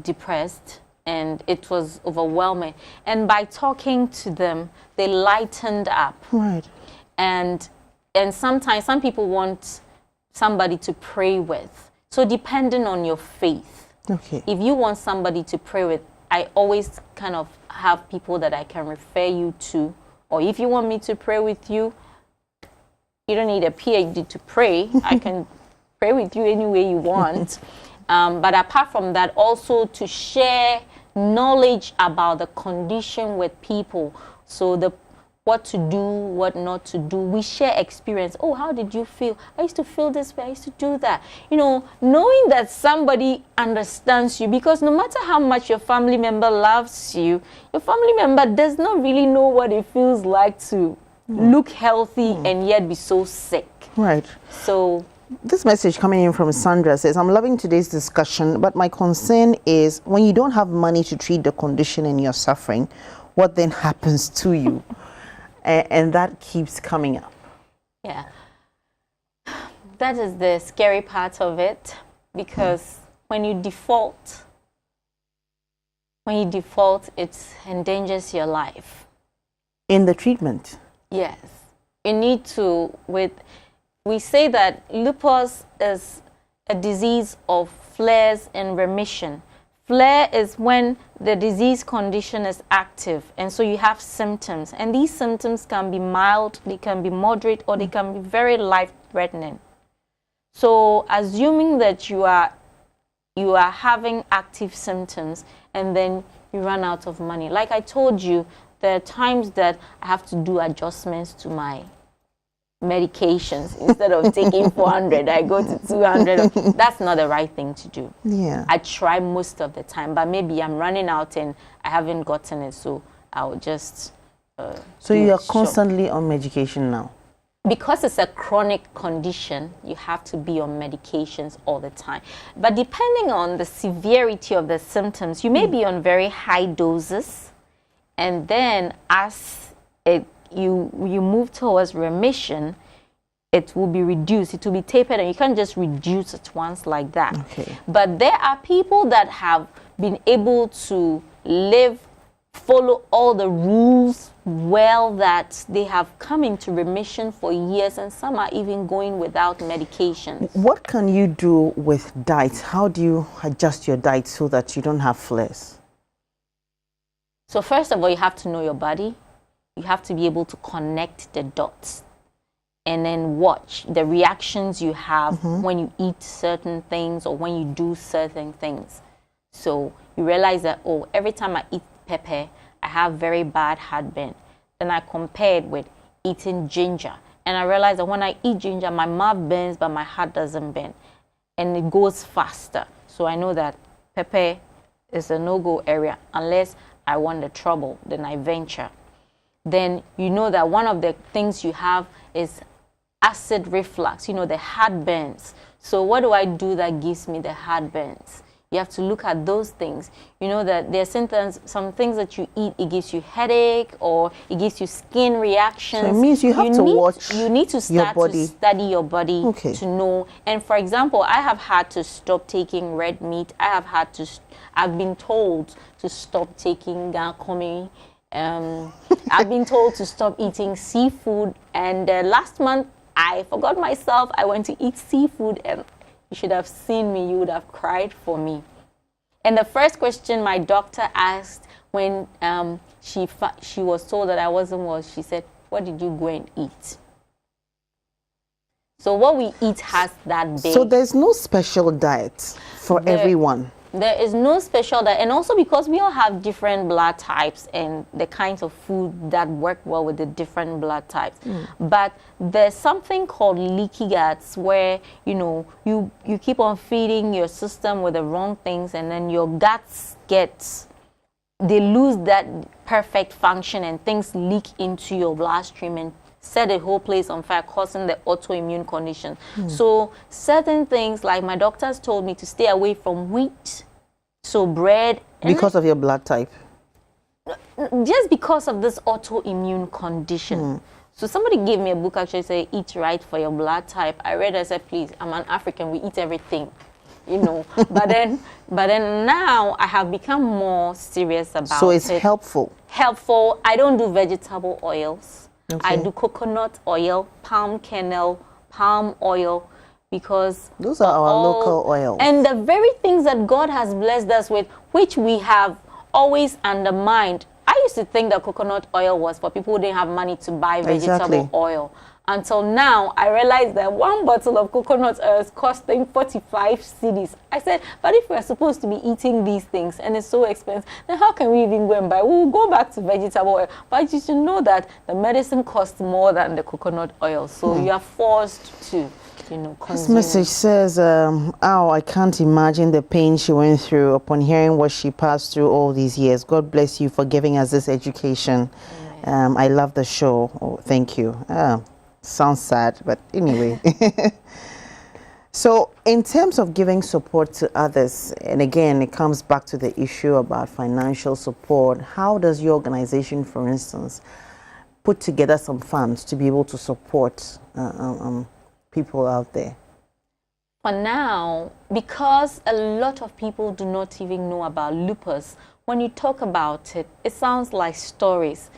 depressed and it was overwhelming. And by talking to them, they lightened up. Right. And sometimes some people want somebody to pray with. So depending on your faith, okay, if you want somebody to pray with, I always kind of have people that I can refer you to. Or if you want me to pray with you, you don't need a PhD to pray. I can pray with you any way you want. But apart from that, also to share knowledge about the condition with people. So what to do, what not to do. We share experience. Oh, how did you feel? I used to feel this way. I used to do that. Knowing that somebody understands you, because no matter how much your family member loves you, your family member does not really know what it feels like to look healthy and yet be so sick. Right. So this message coming in from Sandra says, I'm loving today's discussion, but my concern is when you don't have money to treat the condition and you're suffering, what then happens to you? And that keeps coming up. Yeah. That is the scary part of it, because when you default, it endangers your life. In the treatment? Yes. You need to, we say that lupus is a disease of flares and remission. Flare is when the disease condition is active, and so you have symptoms. And these symptoms can be mild, they can be moderate, or they can be very life-threatening. So assuming that you are having active symptoms and then you run out of money. Like I told you, there are times that I have to do adjustments to my medications. Instead of taking 400, I go to 200. That's not the right thing to do. Yeah. I try most of the time, but maybe I'm running out and I haven't gotten it, so I'll just So you are constantly on medication now? Because it's a chronic condition, you have to be on medications all the time. But depending on the severity of the symptoms, you may be on very high doses, and then as you move towards remission, it will be reduced. It will be tapered, and you can't just reduce it once like that. Okay. But there are people that have been able to follow all the rules well, that they have come into remission for years, and some are even going without medication. What can you do with diet? How do you adjust your diet so that you don't have flares? So first of all, you have to know your body. You have to be able to connect the dots and then watch the reactions you have when you eat certain things or when you do certain things. So you realize that, oh, every time I eat pepper, I have very bad heartburn. Then I compared with eating ginger, and I realized that when I eat ginger, my mouth burns, but my heart doesn't burn, and it goes faster. So I know that pepper is a no-go area unless I want the trouble. Then I venture. Then you know that one of the things you have is acid reflux. You know, the heartburns. So what do I do that gives me the heartburns? You have to look at those things. You know that there are some things that you eat, it gives you headache or it gives you skin reactions. So it means you have to watch You need to start to study your body to know. And for example, I have had to stop taking red meat. I've been told to stop taking gankomi. I've been told to stop eating seafood. And last month, I forgot myself. I went to eat seafood, and you should have seen me. You would have cried for me. And the first question my doctor asked when she was told that I wasn't well, she said, "What did you go and eat?" So what we eat has that big. So there's no special diet for everyone. There is no special diet, and also because we all have different blood types and the kinds of food that work well with the different blood types. But there's something called leaky guts, where you keep on feeding your system with the wrong things, and then your guts they lose that perfect function, and things leak into your bloodstream and set the whole place on fire, causing the autoimmune condition. So certain things, like my doctors told me to stay away from wheat, so bread. Because of your blood type? Just because of this autoimmune condition. So somebody gave me a book, actually say, Eat Right for Your Blood Type. I read it, I said, please, I'm an African, we eat everything. But then now I have become more serious about it. So it's helpful? Helpful. I don't do vegetable oils. Okay. I do coconut oil, palm kernel, palm oil, because those are our local oils. And the very things that God has blessed us with, which we have always undermined. I used to think that coconut oil was for people who didn't have money to buy vegetable oil. Until now, I realized that one bottle of coconut oil is costing 45 cedis. I said, but if we're supposed to be eating these things and it's so expensive, then how can we even go and buy? We'll go back to vegetable oil. But you should know that the medicine costs more than the coconut oil. So you are forced to, consume. This message says, I can't imagine the pain she went through upon hearing what she passed through all these years. God bless you for giving us this education. I love the show. Oh, thank you. Sounds sad, but anyway. So in terms of giving support to others, and again, it comes back to the issue about financial support, how does your organization, for instance, put together some funds to be able to support people out there? For now, because a lot of people do not even know about lupus, when you talk about it, it sounds like stories.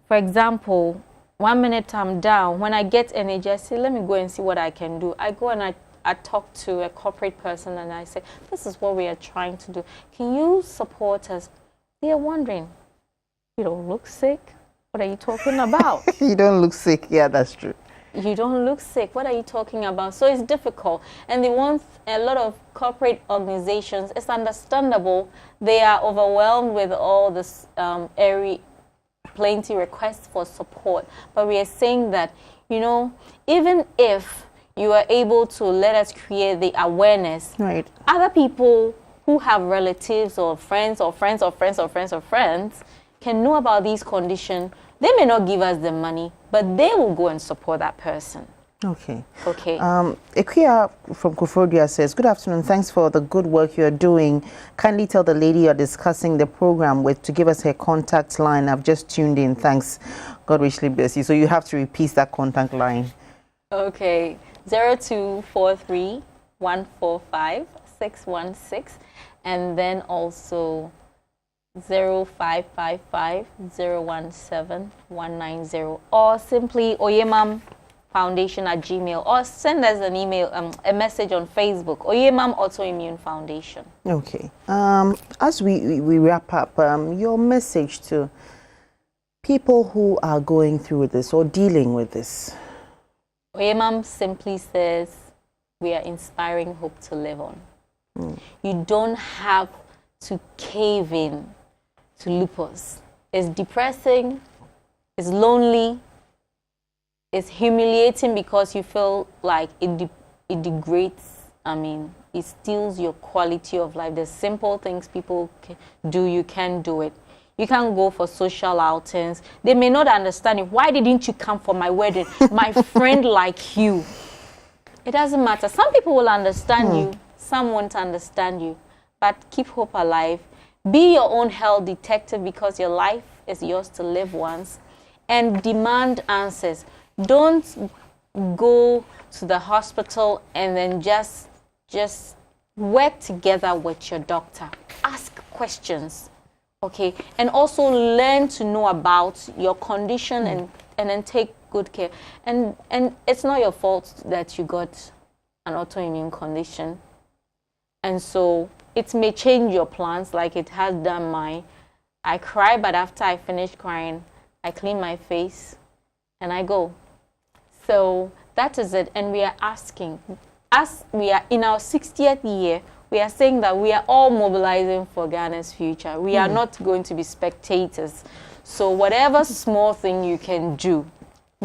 For example, 1 minute I'm down. When I get energy, I say, let me go and see what I can do. I go and I talk to a corporate person and I say, this is what we are trying to do. Can you support us? They are wondering, you don't look sick. What are you talking about? You don't look sick. Yeah, that's true. You don't look sick. What are you talking about? So it's difficult. And they want a lot of corporate organizations. It's understandable. They are overwhelmed with all this plenty requests for support. But we are saying that, you know, even if you are able to let us create the awareness, right, other people who have relatives or friends or friends or friends or friends or friends can know about these conditions. They may not give us the money, but they will go and support that person. Okay. Okay. Ekuya from Koforidua says, good afternoon. Thanks for the good work you're doing. Kindly tell the lady you're discussing the program with to give us her contact line. I've just tuned in. Thanks. God richly bless you. So you have to repeat that contact line. Okay. 0243 145 616, and then also 0555 017 190, or simply Oyemam Foundation at Gmail, or send us an email, a message on Facebook, Oyemam Autoimmune Foundation. Okay. As we wrap up, your message to people who are going through this or dealing with this. Oyemam simply says, we are inspiring hope to live on. You don't have to cave in to lupus. It's depressing, it's lonely, it's humiliating because you feel like it degrades, it steals your quality of life. There's simple things people do, you can't do it. You can't go for social outings. They may not understand it. Why didn't you come for my wedding? My friend like you. It doesn't matter. Some people will understand you, some won't understand you. But keep hope alive. Be your own hell detective, because your life is yours to live once. And demand answers. Don't go to the hospital and then just work together with your doctor. Ask questions, okay? And also learn to know about your condition and then take good care. And it's not your fault that you got an autoimmune condition. And so it may change your plans like it has done mine. I cry, but after I finish crying, I clean my face and I go. So that is it. And we are asking, as we are in our 60th year, we are saying that we are all mobilizing for Ghana's future. We are not going to be spectators. So whatever small thing you can do,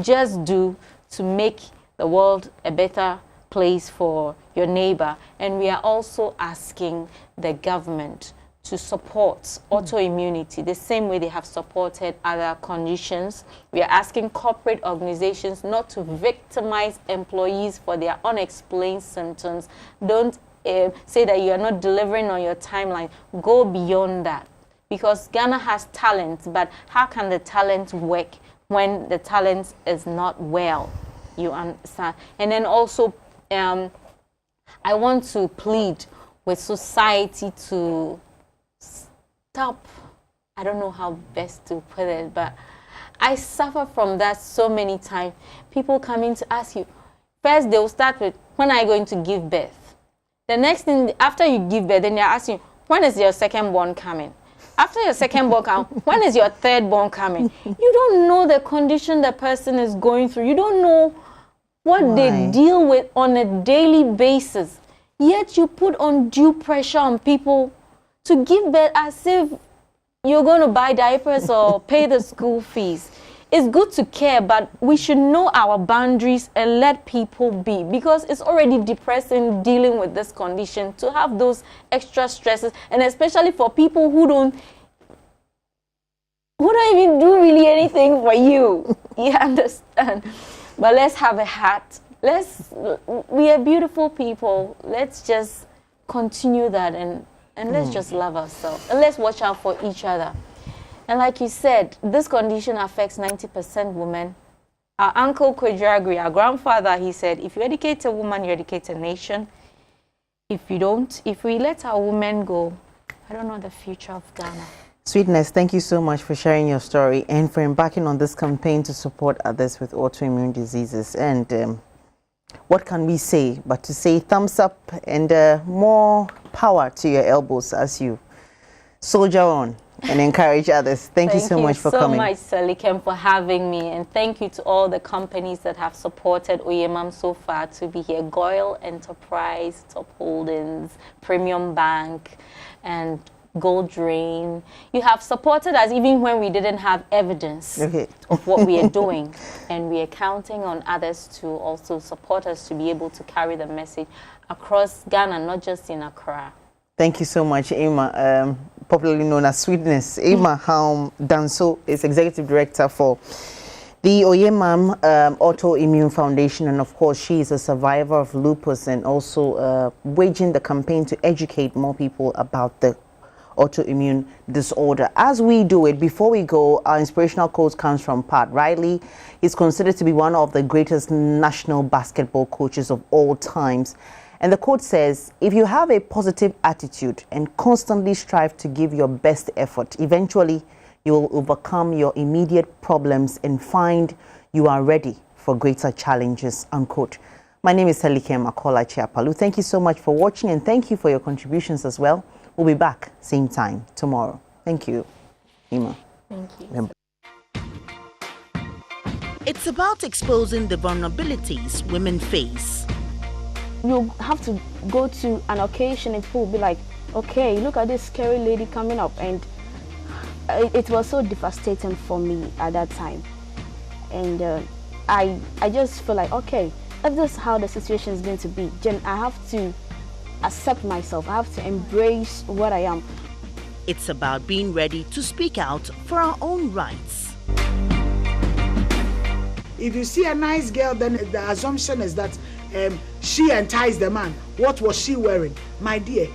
just do to make the world a better place for your neighbor. And we are also asking the government to support autoimmunity the same way they have supported other conditions. We are asking corporate organizations not to victimize employees for their unexplained symptoms. Don't say that you are not delivering on your timeline. Go beyond that, because Ghana has talent, but how can the talent work when the talent is not well? You understand? And then also, I want to plead with society to stop. I don't know how best to put it, but I suffer from that so many times. People coming to ask you, first they will start with, when are you going to give birth? The next thing, after you give birth, then they're asking, when is your second born coming? After your second born coming, when is your third born coming? You don't know the condition the person is going through. You don't know what they deal with on a daily basis. Yet you put undue pressure on people to give birth as if you're going to buy diapers or pay the school fees. It's good to care, but we should know our boundaries and let people be, because it's already depressing dealing with this condition to have those extra stresses, and especially for people who don't even do really anything for you. You understand? But let's have a heart. We are beautiful people. Let's just continue that and let's just love ourselves. And let's watch out for each other. And like you said, this condition affects 90% women. Our uncle Kwedragri, our grandfather, he said, if you educate a woman, you educate a nation. If we let our women go, I don't know the future of Ghana. Sweetness, thank you so much for sharing your story and for embarking on this campaign to support others with autoimmune diseases. And what can we say but to say thumbs up and more power to your elbows as you soldier on and encourage others. Thank you so much for coming. Thank you so much, Selikem, for having me, and thank you to all the companies that have supported Oyemam so far to be here. Goyle Enterprise, Top Holdings, Premium Bank, and Gold Drain. You have supported us even when we didn't have evidence of what we are doing, and we are counting on others to also support us to be able to carry the message across Ghana, not just in Accra. Thank you so much, Emma, popularly known as Sweetness. Emma Danso is Executive Director for the Oyemam Autoimmune Foundation, and of course she is a survivor of lupus and also waging the campaign to educate more people about the autoimmune disorder. As we do it, before we go, our inspirational quote comes from Pat Riley. He's considered to be one of the greatest national basketball coaches of all times. And the quote says, if you have a positive attitude and constantly strive to give your best effort, eventually you will overcome your immediate problems and find you are ready for greater challenges, unquote. My name is Selikem Akola Chiapalu. Thank you so much for watching, and thank you for your contributions as well. We'll be back same time tomorrow. Thank you, Emma. Thank you. It's about exposing the vulnerabilities women face. You have to go to an occasion and people will be like, okay, look at this scary lady coming up. And it was so devastating for me at that time. And I just feel like, okay, if this is how the situation is going to be, then I have to accept myself. I have to embrace what I am. It's about being ready to speak out for our own rights. If you see a nice girl, then the assumption is that she enticed the man. What was she wearing? My dear,